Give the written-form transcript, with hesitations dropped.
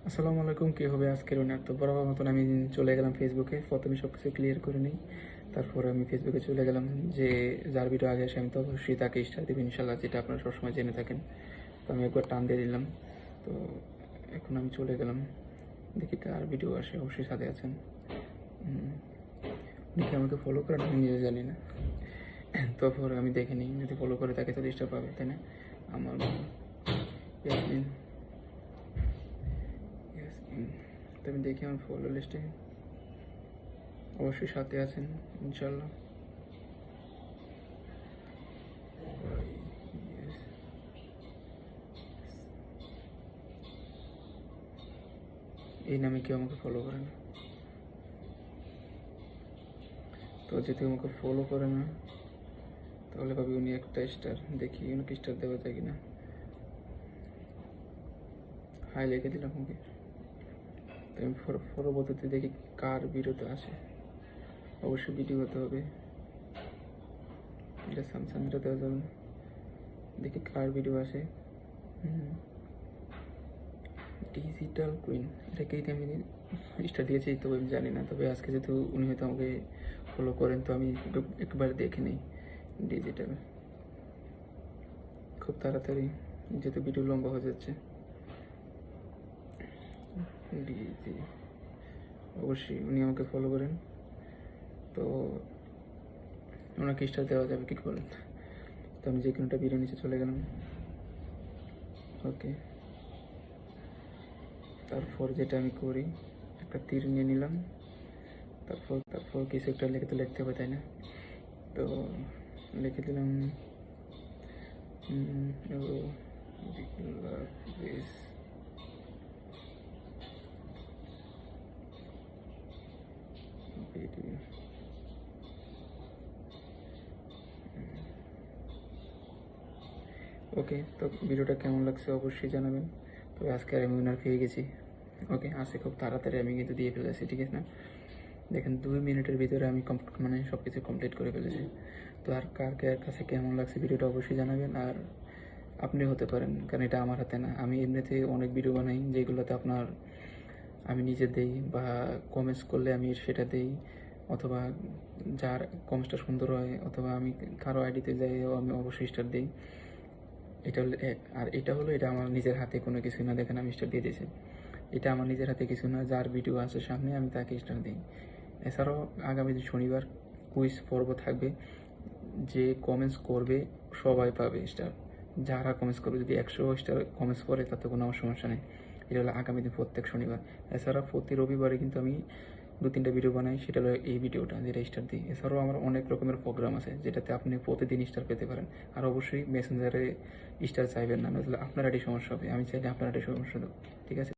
আসসালামু আলাইকুম। কী হবে আজকের উইনার? তো বরাবর মতন আমি চলে গেলাম ফেসবুকে। প্রথমে সব কিছু ক্লিয়ার করে নিই। তারপরে আমি ফেসবুকে চলে গেলাম। যে যার ভিডিও আগে আসে আমি তো অবশ্যই তাকে স্টার দেবেন ইনশাল্লাহ, যেটা আপনারা সবসময় জেনে থাকেন। তো আমি একবার টান দিয়ে দিলাম। তো এখন আমি চলে গেলাম, দেখি কার ভিডিও আসে। অবশ্যই সাথে আছেন। উনি কি আমাকে ফলো করেন আমি নিজে জানি না। তারপর আমি দেখে নিই, যদি ফলো করে থাকে তো স্টার পাবে, তাই না? আমার ইয়াসমিন, ইয়াসমিন। তো আমি দেখি আমার ফলো লিস্টে অবশ্যই সাথে আছেন ইনশাল্লাহ। এই নামে কেউ আমাকে ফলো করে না। তো যদি আমাকে ফলো করে না তাহলে ভাবি উনি একটা স্টার। দেখি উনাকে স্টার দেওয়া যায় কিনা। হাই লিখে দিলাম ওকে। তো আমি পরবর্তীতে দেখি কার ভিডিওতে আসে। অবশ্যই ভিডিও হতে হবে, এটা স্যামসাংটা দেওয়া যাবে না। দেখি কার ভিডিও আসে। ডিজিটাল কুইন, এটাকেই আমি স্টার দিয়েছি, তবে আমি জানি না। তবে আজকে যেহেতু উনি হয়তো আমাকে ফলো করেন, তো আমি একবার দেখে নিই। ডিজিটাল, খুব তাড়াতাড়ি, যেহেতু ভিডিও লম্বা হয়ে যাচ্ছে। ডিজি, অবশ্যই উনি আমাকে ফলো করেন, তো ওনাকে স্টার দেওয়া যাবে কী বলেন? তো আমি যে কোনোটা ভিডিও নিচে চলে গেলাম। ওকে, তারপর যেটা আমি করি, একটা তীর নিয়ে নিলাম। তারপর তারপর কিছু একটা লিখে তো লিখতে হবে, তাই না? তো লিখে দিলাম ভিডিও। ওকে, তো ভিডিওটা কেমন লাগছে অবশ্যই জানাবেন। তবে আজকে আমি উইনার পেয়ে গেছি। ওকে, আসে খুব তাড়াতাড়ি আমি কিন্তু দিয়ে ফেলেছি, ঠিক আছে না? দেখেন 2 মিনিটের ভিতরে আমি মানে সব কিছু কমপ্লিট করে ফেলেছি। তো আর কার কার কাছে কেমন লাগছে ভিডিওটা অবশ্যই জানাবেন। আর আপনি হতে পারেন, কারণ এটা আমার হাতে না। আমি এমনিতে অনেক ভিডিও বানাই যেগুলোতে আপনার আমি নিজে দেই, বা কমেন্টস করলে আমি সেটা দেই, অথবা যার কমেন্টসটা সুন্দর হয়, অথবা আমি কারো আইডিতে যাইও আমি অবশ্যই স্টার দিই। এটা হলো এক। আর এটা হলো, এটা আমার নিজের হাতে কোনো কিছু না। দেখেন আমি স্টার দিয়ে দিয়েছি, এটা আমার নিজের হাতে কিছু না। যার ভিডিও আছে সামনে আমি তাকে স্টার দিই। এছাড়াও আগামী শনিবার কুইজ পর্ব থাকবে। যে কমেন্টস করবে সবাই পাবে স্টার। যারা কমেন্টস করবে, যদি 100 স্টার কমেন্টস করে তাতে কোনো আমার সমস্যা নেই। এটা হলো আগামী দিন প্রত্যেক শনিবার। এছাড়া প্রতি রবিবারে কিন্তু আমি 2-3টা ভিডিও বানাই, সেটা হলো এই ভিডিওটা যেটা স্টার দিই। এছাড়াও আমার অনেক রকমের প্রোগ্রাম আছে যেটাতে আপনি প্রতিদিন স্টার পেতে পারেন। আর অবশ্যই মেসেঞ্জারে স্টার চাইবেন না, নইলে আপনার আইডি সমস্যা হবে। আমি চাইলে আপনার আইডি সমস্যা দেবো, ঠিক আছে?